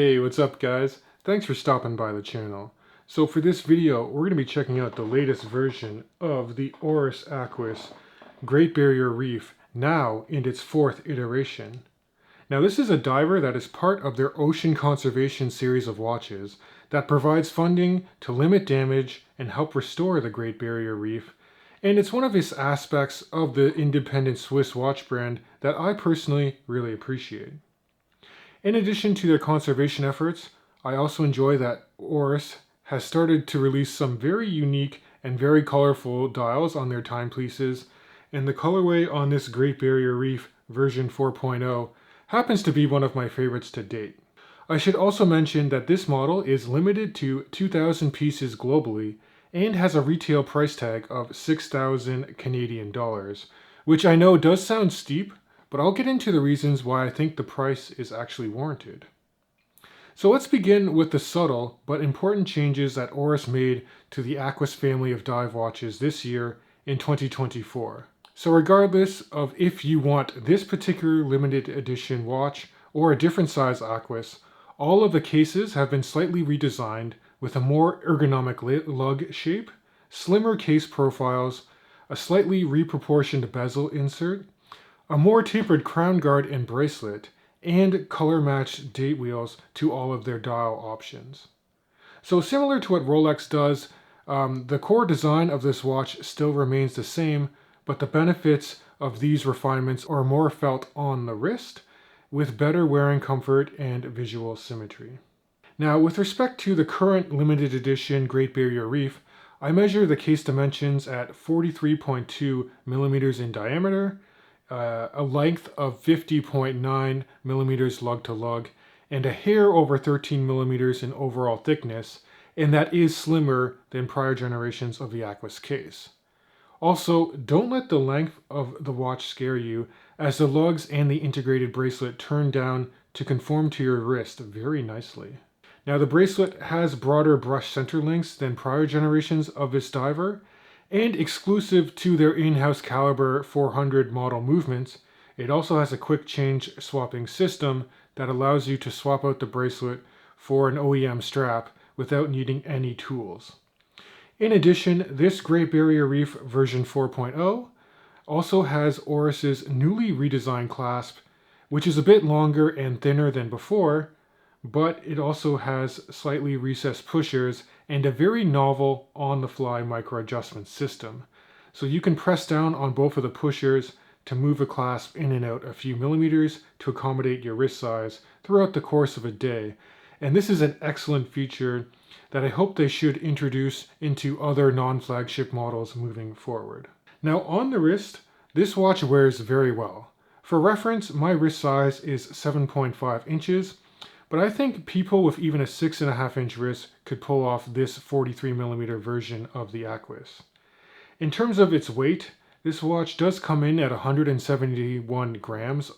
Hey, what's up guys? Thanks for stopping by the channel. So for this video, we're going to be checking out the latest version of the ORIS Aquis Great Barrier Reef, now in its 4th iteration. Now this is a diver that is part of their ocean conservation series of watches that provides funding to limit damage and help restore the Great Barrier Reef, and it's one of its aspects of the independent Swiss watch brand that I personally really appreciate. In addition to their conservation efforts, I also enjoy that ORIS has started to release some very unique and very colorful dials on their timepieces, and the colorway on this Great Barrier Reef version 4.0 happens to be one of my favorites to date. I should also mention that this model is limited to 2,000 pieces globally and has a retail price tag of 6,000 Canadian dollars, which I know does sound steep, but I'll get into the reasons why I think the price is actually warranted. So let's begin with the subtle but important changes that ORIS made to the Aquis family of dive watches this year in 2024. So regardless of if you want this particular limited edition watch or a different size Aquis, all of the cases have been slightly redesigned with a more ergonomic lug shape, slimmer case profiles, a slightly reproportioned bezel insert, a more tapered crown guard and bracelet, and color-matched date wheels to all of their dial options. So similar to what Rolex does, the core design of this watch still remains the same, but the benefits of these refinements are more felt on the wrist, with better wearing comfort and visual symmetry. Now, with respect to the current limited edition Great Barrier Reef, I measure the case dimensions at 43.2 millimeters in diameter, a length of 50.9 millimeters lug to lug, and a hair over 13 millimeters in overall thickness, and that is slimmer than prior generations of the Aquis case. Also, don't let the length of the watch scare you, as the lugs and the integrated bracelet turn down to conform to your wrist very nicely. Now the bracelet has broader brush center lengths than prior generations of this diver, and exclusive to their in-house caliber 400 model movements, it also has a quick change swapping system that allows you to swap out the bracelet for an OEM strap without needing any tools. In addition, this Great Barrier Reef version 4.0 also has ORIS's newly redesigned clasp, which is a bit longer and thinner than before, but it also has slightly recessed pushers and a very novel on-the-fly micro-adjustment system. So you can press down on both of the pushers to move the clasp in and out a few millimeters to accommodate your wrist size throughout the course of a day. And this is an excellent feature that I hope they should introduce into other non-flagship models moving forward. Now on the wrist, this watch wears very well. For reference, my wrist size is 7.5 inches, but I think people with even a 6.5 inch wrist could pull off this 43mm version of the Aquis. In terms of its weight, this watch does come in at 171 grams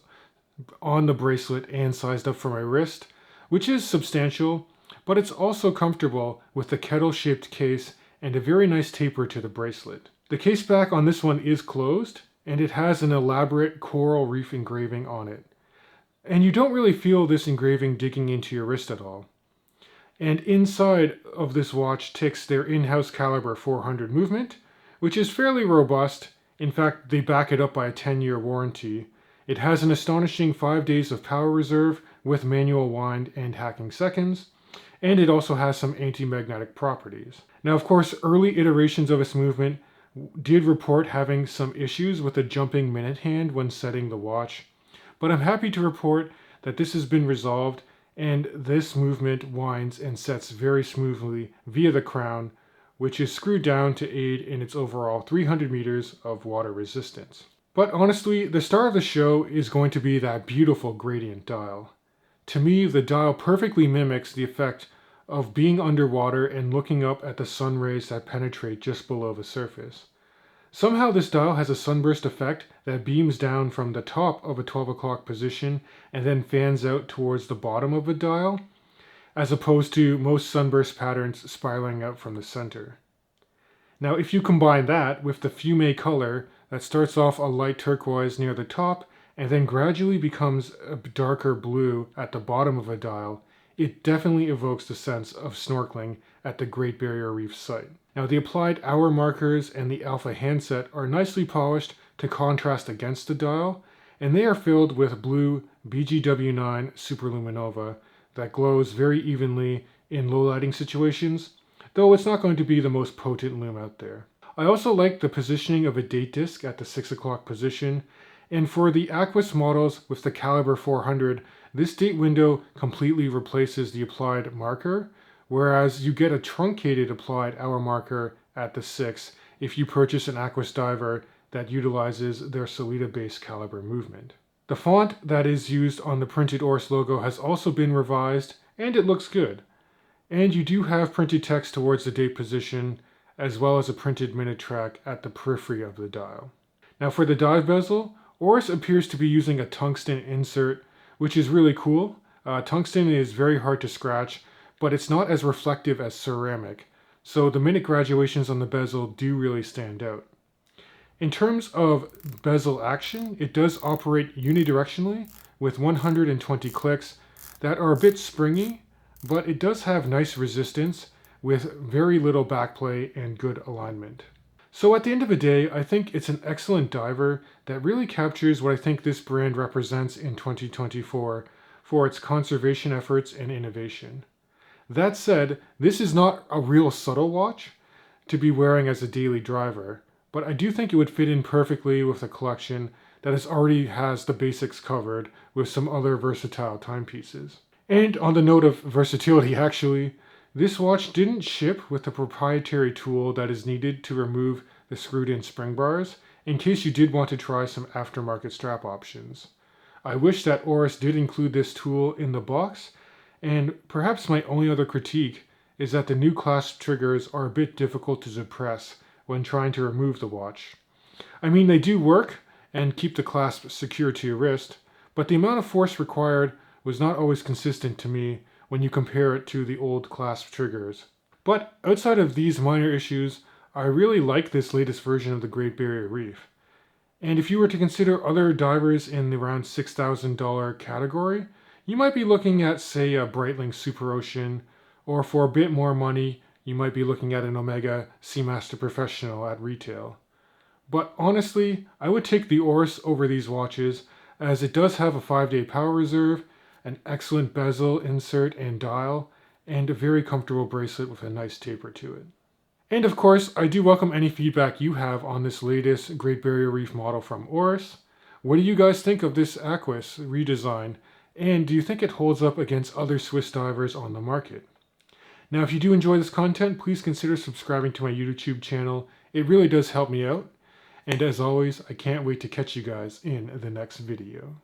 on the bracelet and sized up for my wrist, which is substantial, but it's also comfortable with the kettle-shaped case and a very nice taper to the bracelet. The case back on this one is closed, and it has an elaborate coral reef engraving on it. And you don't really feel this engraving digging into your wrist at all. And inside of this watch ticks their in-house caliber 400 movement, which is fairly robust. In fact, they back it up by a 10-year warranty. It has an astonishing 5 days of power reserve with manual wind and hacking seconds, and it also has some anti-magnetic properties. Now, of course, early iterations of its movement did report having some issues with the jumping minute hand when setting the watch, but I'm happy to report that this has been resolved and this movement winds and sets very smoothly via the crown, which is screwed down to aid in its overall 300 meters of water resistance. But honestly, the star of the show is going to be that beautiful gradient dial. To me, the dial perfectly mimics the effect of being underwater and looking up at the sun rays that penetrate just below the surface. Somehow this dial has a sunburst effect that beams down from the top of a 12 o'clock position and then fans out towards the bottom of the dial, as opposed to most sunburst patterns spiraling out from the center. Now if you combine that with the fume color that starts off a light turquoise near the top and then gradually becomes a darker blue at the bottom of a dial, it definitely evokes the sense of snorkeling at the Great Barrier Reef site. Now, the applied hour markers and the alpha handset are nicely polished to contrast against the dial, and they are filled with blue BGW9 Superluminova that glows very evenly in low lighting situations, though it's not going to be the most potent lume out there. I also like the positioning of a date disc at the 6 o'clock position, and for the Aquis models with the caliber 400, this date window completely replaces the applied marker, whereas you get a truncated applied hour marker at the 6 if you purchase an Aquis diver that utilizes their Solita-based caliber movement. The font that is used on the printed ORIS logo has also been revised, and it looks good. And you do have printed text towards the date position, as well as a printed minute track at the periphery of the dial. Now for the dive bezel, ORIS appears to be using a tungsten insert, which is really cool. Tungsten is very hard to scratch, but it's not as reflective as ceramic, so the minute graduations on the bezel do really stand out. In terms of bezel action, it does operate unidirectionally with 120 clicks that are a bit springy, but it does have nice resistance with very little backplay and good alignment. So at the end of the day, I think it's an excellent diver that really captures what I think this brand represents in 2024 for its conservation efforts and innovation. That said, this is not a real subtle watch to be wearing as a daily driver, but I do think it would fit in perfectly with a collection that already has the basics covered with some other versatile timepieces. And on the note of versatility actually, this watch didn't ship with the proprietary tool that is needed to remove the screwed-in spring bars, in case you did want to try some aftermarket strap options. I wish that ORIS did include this tool in the box, and perhaps my only other critique is that the new clasp triggers are a bit difficult to suppress when trying to remove the watch. I mean, they do work and keep the clasp secure to your wrist, but the amount of force required was not always consistent to me when you compare it to the old clasp triggers. But outside of these minor issues, I really like this latest version of the Great Barrier Reef. And if you were to consider other divers in the around $6,000 category, you might be looking at, say, a Breitling Super Ocean, or for a bit more money, you might be looking at an Omega Seamaster Professional at retail. But honestly, I would take the ORIS over these watches, as it does have a 5-day power reserve, an excellent bezel insert and dial, and a very comfortable bracelet with a nice taper to it. And of course, I do welcome any feedback you have on this latest Great Barrier Reef model from ORIS. What do you guys think of this Aquis redesign, and do you think it holds up against other Swiss divers on the market? Now, if you do enjoy this content, please consider subscribing to my YouTube channel. It really does help me out. And as always, I can't wait to catch you guys in the next video.